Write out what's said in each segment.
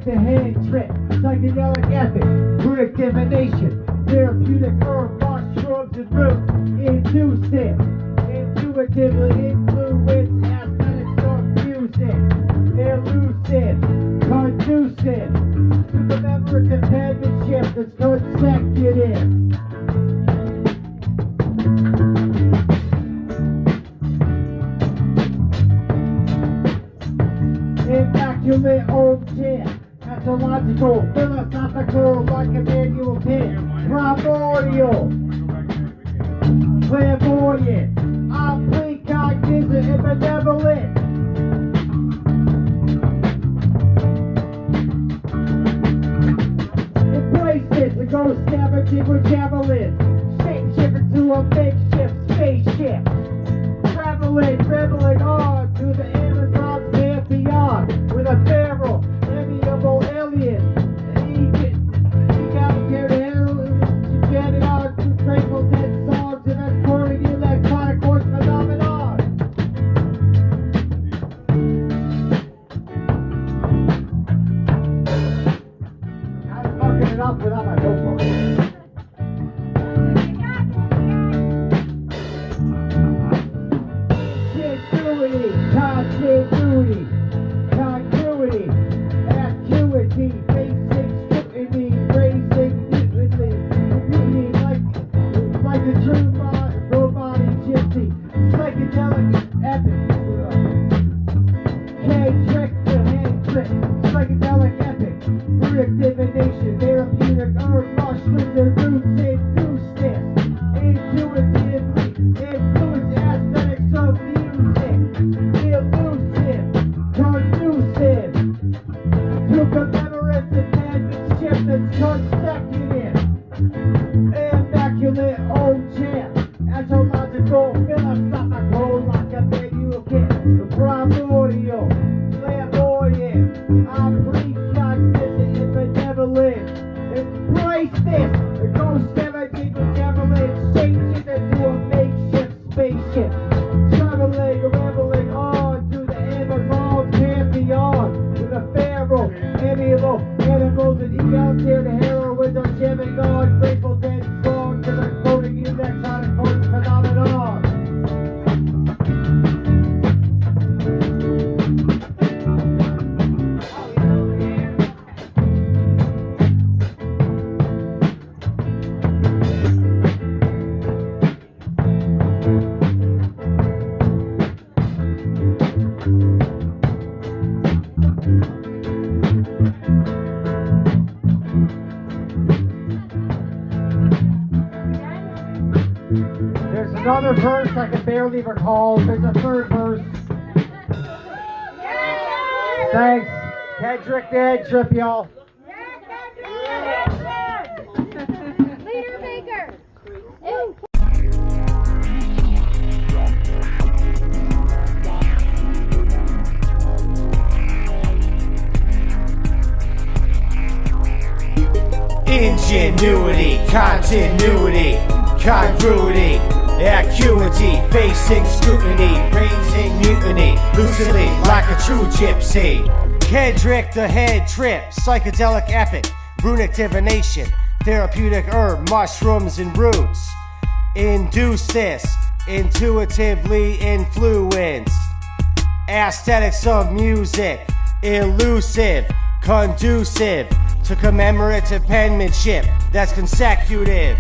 the hand trip, psychedelic epic, brick divination, therapeutic herb, mushrooms and roots, inductive, intuitively influenced, aesthetics of music, elusive, conducive, to commemorative penmanship that's consecutive. Immaculate old chant, astrological, philosophical, like a manual kit, primordial, clairvoyant, oblique, cognizant, and benevolent. Embrace this and go scavenging with javelins, shape-shift into a makeshift spaceship, traveling, rambling on to the Amazon's pantheon with a feral, amiable alien. He got here to handle it, jetted on to Grateful Dead songs and according electronic voice phenomenon. I'm fucking it up without my notebook. Continuity, congruity, acuity, basic scrutiny, raising mutiny, like the true robot gypsy, psychedelic epic, K-trick to hand trick, psychedelic epic, brick divination, therapeutic herb, mushrooms and roots, inductive, intuitively influenced aesthetics of music, elusive, conducive, to commemorative penmanship that's consecutive, immaculate old chant, astrological, philosophical, like a manual kit, primordial, clairvoyant, oblique, cognizant, and benevolent. Embrace this, the ghost scavenging with javelin, shape-shift into a makeshift spaceship, traveling, rambling on to the Amazon pantheon with a feral, amiable animals and egalitarian heroines are jamming on Grateful Dead songs and are quoting electronic voice phenomenon. There's another verse I can barely recall. There's a third verse. Thanks. Kendrick the Head Trip, y'all. Leader maker. Ingenuity, continuity, congruity, acuity, facing scrutiny, raising mutiny, lucidly like a true gypsy. Kendrick the Head Trip, psychedelic epic, runic divination, therapeutic herb, mushrooms and roots. Induce this, intuitively influenced. Aesthetics of music, elusive, conducive to commemorative penmanship that's consecutive.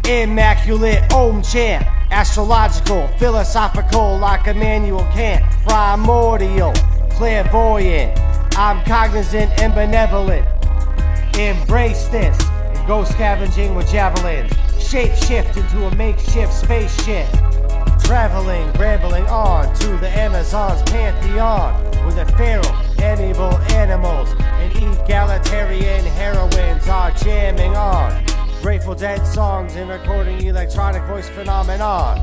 Immaculate Om chant, astrological, philosophical, like Immanuel Kant, primordial, clairvoyant, I'm cognizant and benevolent. Embrace this and go scavenging with javelins, shape shift into a makeshift spaceship, traveling, rambling on to the Amazon's pantheon with a feral, amiable animals and egalitarian heroines are jamming on Grateful Dead songs and recording electronic voice phenomenon.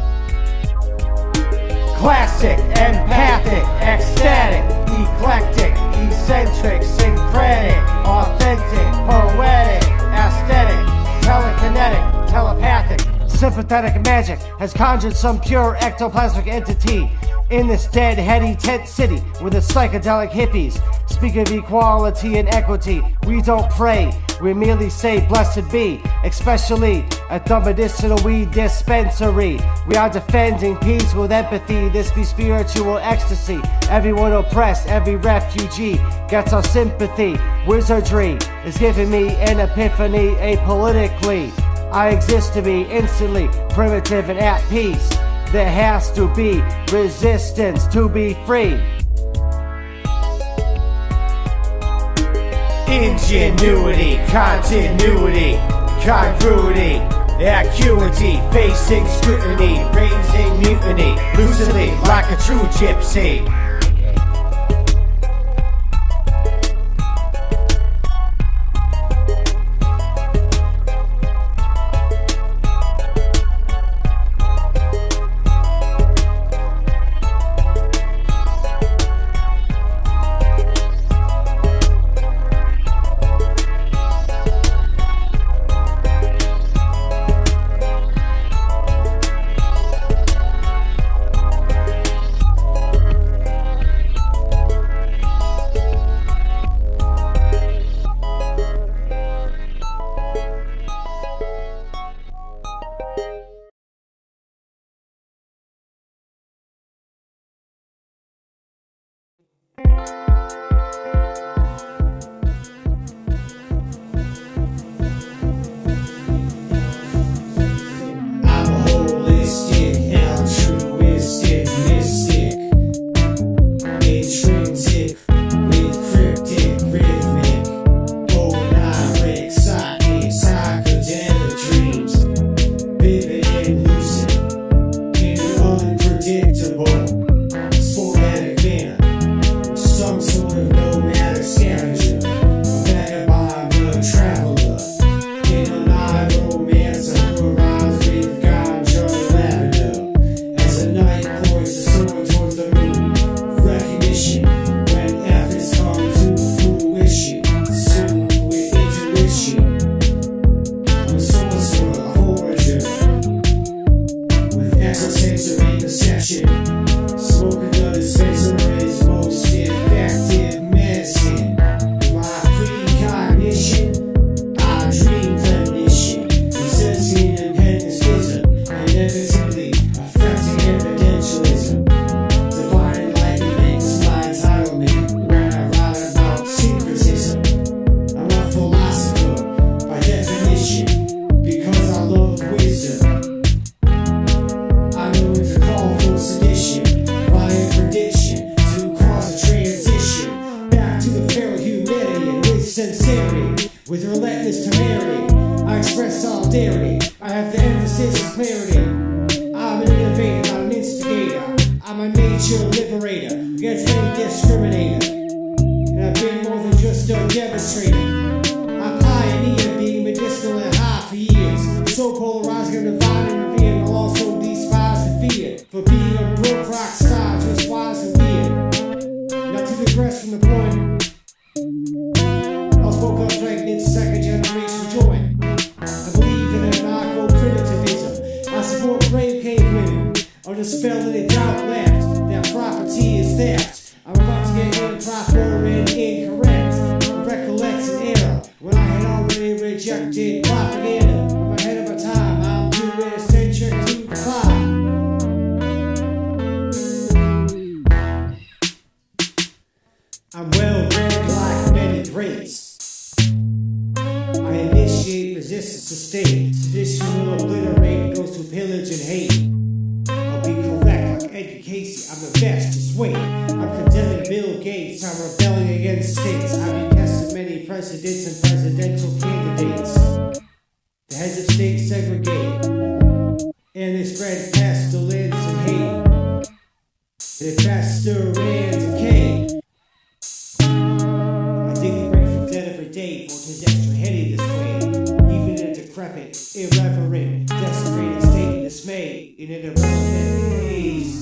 Classic, empathic, ecstatic, eclectic, eccentric, syncretic, authentic, poetic, aesthetic, telekinetic, telepathic, sympathetic magic has conjured some pure ectoplasmic entity in this dead, heady tent city with its psychedelic hippies, speak of equality and equity. We don't pray, we merely say blessed be, especially at the medicinal weed dispensary. We are defending peace with empathy, this be spiritual ecstasy. Everyone oppressed, every refugee gets our sympathy. Wizardry is giving me an epiphany apolitically. I exist to be instantly primitive and at peace. There has to be resistance to be free. Ingenuity, continuity, congruity, acuity, facing scrutiny, raising mutiny, lucidly like a true gypsy. Holistic, altruistic, mystic, intrinsic, with cryptic, rhythmic, polaric, psychic, psychedelic dreams, vivid and lucid, in an unpredictable, sporadic manner, some sort of nomadic scavenger, vagabond, the traveler, in an eye romancer who arrives with ganja lavender, as the night points the sword towards the moon. Recognition when efforts come to fruition, soon with intuition. I'm a sorcerer, a forager, with extrasensory perception. Smoking the dispenser is most effective medicine. My precognition, I dream cognition, resisting impending schism, inevitably affecting evidentialism. Divine enlightenment is my entitlement when I write about syncretism. I'm a philosopher by definition, because I love wisdom. I know it's a call for sedition, violent prediction to cause a transition back to the feral humanity and with sincerity, with relentless temerity. I express solidarity. I have the emphasis of clarity. I'm an innovator, not an instigator. I'm a nature liberator against any discriminator. And I've been more than just a demonstrator. I pioneer being medicinal and high for years. So polarizing and divine and revered, I'll also despise and fear for being a broke rock star, just wise and weird. Not to digress from the point, I spoke up pregnant second generation joint. I believe in anarcho-primitivism. I support brave cave women under spell of the doubt left. That property is theft. I'm about to get improper and incorrect. I recollect an era when I had already rejected propaganda. I'm ahead of my time. I'm doing a century to defy. I'm well read like many greats. I initiate resistance to state. Sedition will obliterate, goes to pillage and hate. I'll be correct like Edgar Casey. I'm the best, just wait. I'm condemning Bill Gates. I'm rebelling against states. I've detested many presidents and presidential candidates. The heads of states segregate, and they spread pestilence and hate. They fester and decay. I dig the Grateful Dead every day, fortune's extra heady this way. Even in a decrepit, irreverent, desecrated state of dismay, in an irrelevant haze.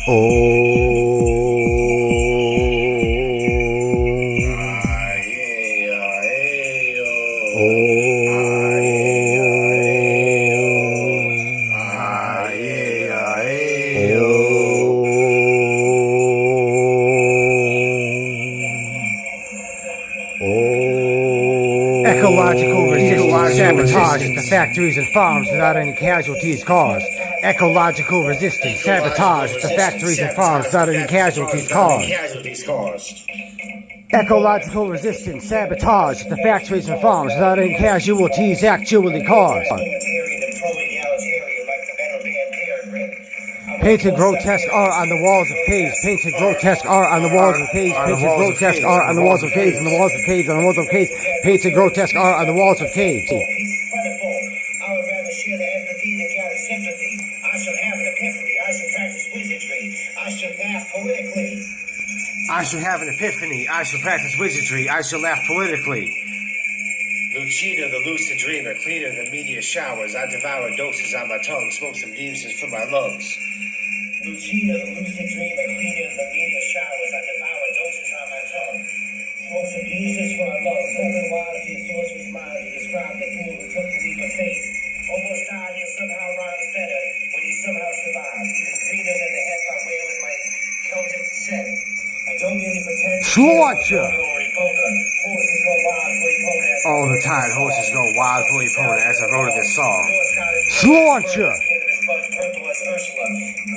Ecological resistance sabotage at the factories and farms without any casualties caused. Ecological resistance sabotage at the factories and farms without any casualties caused. Ecological resistance sabotage at the factories and farms without any casualties actually caused. Painted grotesque art on the walls of caves. Painted grotesque art on the walls of caves. Painted grotesque art on the walls of caves. On the walls of caves. On the walls of caves. Painted grotesque art on the walls of caves. I would rather share the empathy than gather sympathy. I shall have an epiphany. I shall practice wizardry. I shall laugh politically. I shall have an epiphany. I shall practice wizardry. I shall laugh politically. Lucina, the lucid dreamer, cleaner than meteor showers. I devour doses on my tongue, smoke some demons from my lungs. Lucina, the lucid dreamer, cleaner than meteor showers. I devour doses on my tongue. Smoke some demons from my lungs. Open wide if your source was mine. You describe the fool who took the leap of faith. Almost died, yet somehow rhymes better when he somehow survived. Even greener than the head I wear with my Celtic descent. I don't really pretend to Slauncher! Horses go wild for Epona. All the time, horses go wild for Epona as I wrote this song. Slauncher! Cannabis buds purple as Ursula.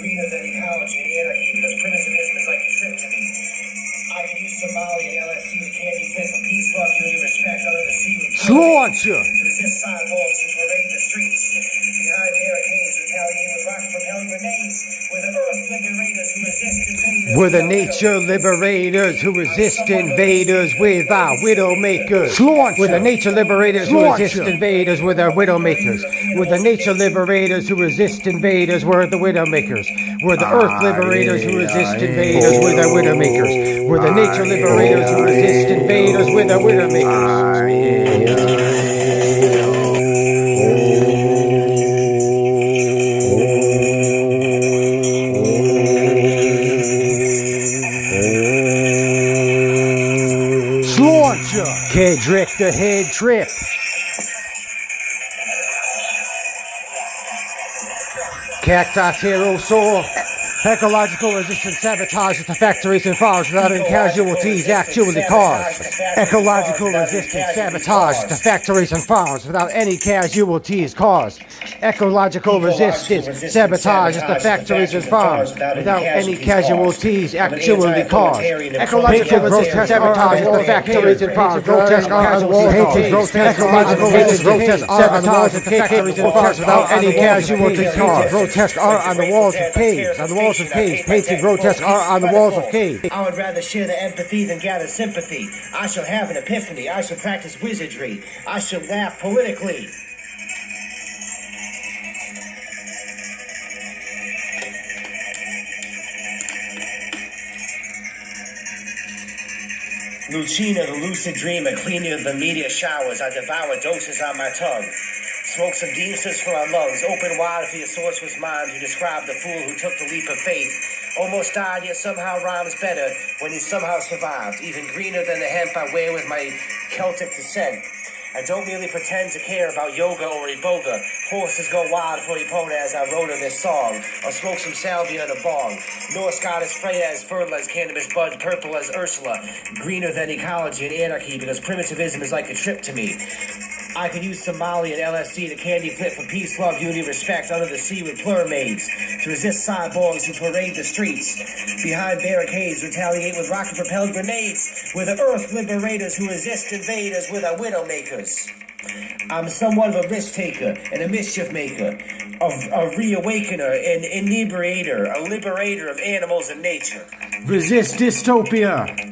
Greener than ecology and anarchy because primitivism is like a trip to me. I could use Somali and LSD to candy fit for peace, love, unity, respect under the sea with Slauncher! to resist sidewalls and parade the streets. Behind barricades, retaliate with rocket-propelled grenades. We're the earth liberators who resist invaders. We're the nature liberators who resist invaders with our widowmakers. We're the nature liberators who resist invaders with our widowmakers. We're the nature liberators who resist invaders. We're the widowmakers. We're the earth liberators who resist invaders with our widowmakers. We're the nature liberators who resist invaders with our widowmakers. Kedrick the head trip. Cacti Pterosaur. Ecological resistance sabotage at the factories and farms without any casualties actually caused. Ecological resistance sabotage at the factories and farms without any casualties caused. Ecological resistance sabotage at the factories and farms without any casualties actually caused. Ecological resistance sabotage at the factories and farms grotesque casualties. Ecological resistance sabotage at the factories and farms without any casualties caused. Grotesque art on the walls of caves. On the walls of caves, painted grotesque art on the walls of caves. I would rather share the empathy than gather sympathy. I shall have an epiphany. I shall practice wizardry. I shall laugh politically. Lucina, the lucid dreamer, cleaner than meteor showers. I devour doses on my tongue. Smoke some demons from my lungs. Open wide if your source was mine to describe the fool who took the leap of faith. Almost died, yet somehow rhymes better when he somehow survived. Even greener than the hemp I wear with my Celtic descent. I don't merely pretend to care about yoga or iboga. Horses go wild for Epona as I wrote in this song. I'll smoke some salvia in a bong. Norse goddess Freya as fertile as cannabis bud, purple as Ursula. Greener than ecology and anarchy because primitivism is like a trip to me. I could use Somali and LSD to candy flip for peace, love, unity, respect under the sea with plurmaids. To resist cyborgs who parade the streets. Behind barricades, retaliate with rocket-propelled grenades. We're the earth liberators who resist invaders with our widowmakers. I'm somewhat of a risk taker and a mischief maker. A reawakener, an inebriator, a liberator of animals and nature. Resist dystopia.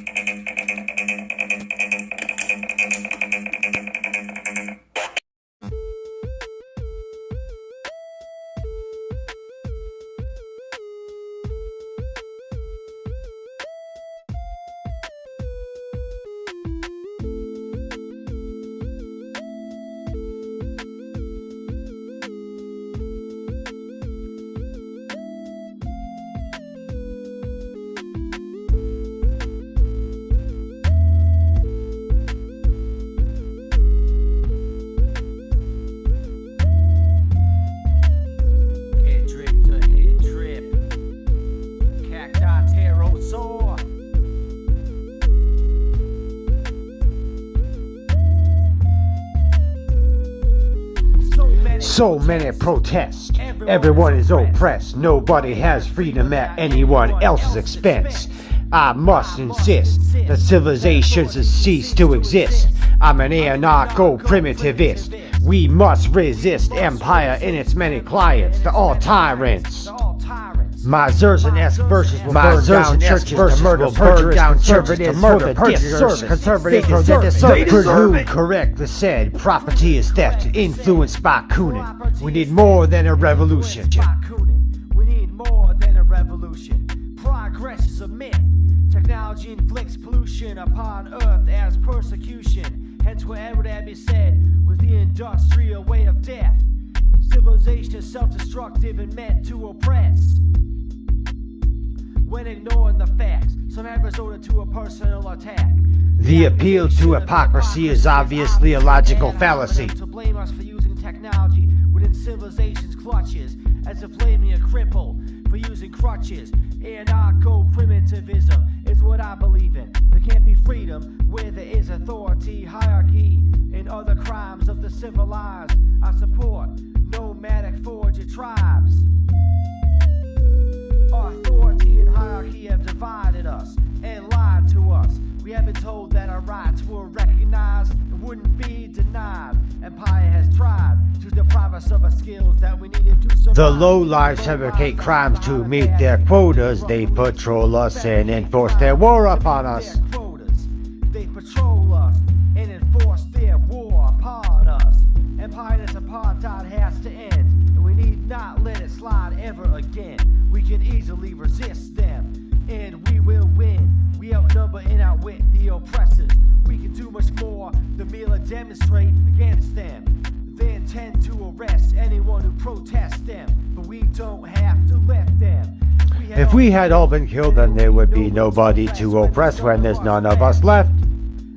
So many protests, everyone is oppressed. Nobody has freedom at anyone else's expense. I must insist that civilizations cease to exist. I'm an anarcho-primitivist. We must resist empire and its many clients, the all tyrants. My Zerzen-esque verses will burn down churches to murder perjurers, conservatives for the disservice, conservatives for the disservice. Who correctly said property is theft influenced by Coonan. We need more than a revolution. We need more than a revolution. Progress is a myth. Technology inflicts pollution upon earth as persecution. Hence whatever that be said was the industrial way of death. Civilization is self-destructive and meant to oppress. When ignoring the facts, some have resorted to a personal attack. The appeal to hypocrisy is obviously a logical fallacy. To blame us for using technology within civilization's clutches, as if blaming a cripple for using crutches. Anarcho-primitivism is what I believe in. There can't be freedom where there is authority, hierarchy, and other crimes of the civilized. I support nomadic forager tribes. Authority and hierarchy have divided us and lied to us. We have been told that our rights were recognized and wouldn't be denied. Empire has tried to deprive us of the skills that we needed to survive. The low-lives fabricate crimes to meet their quotas. They patrol us and enforce their war upon us. They patrol us and enforce their war upon us. Empire and its apartheid has to end, and we need not let it slide ever again. We can easily resist them, and we will win. We outnumber and outwit the oppressors. We can do much more than merely demonstrate against them. They intend to arrest anyone who protests them, but we don't have to let them. If we had all been killed, then there would be nobody to oppress when there's none of us left.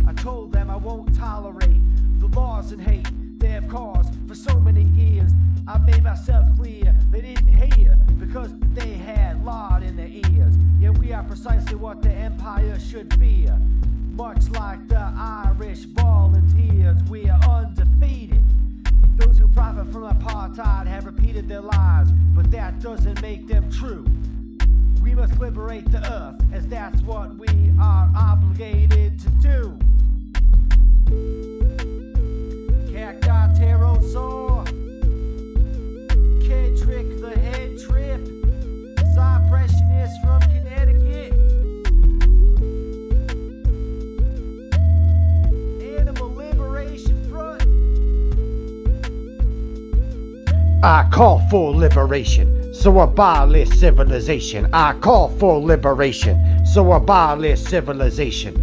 I told them I won't tolerate the laws and hate they have caused for so many years. I made myself clear they didn't hear because they had lard in their ears. Yet we are precisely what the empire should fear. Much like the Irish volunteers, we are undefeated. Those who profit from apartheid have repeated their lies, but that doesn't make them true. We must liberate the earth, as that's what we are obligated to do. Cacti, Pterosaur, Kedrick the head trip, Cypressionist from Connecticut, Animal Liberation Front. I call for liberation, so abolish civilization. I call for liberation, so abolish civilization.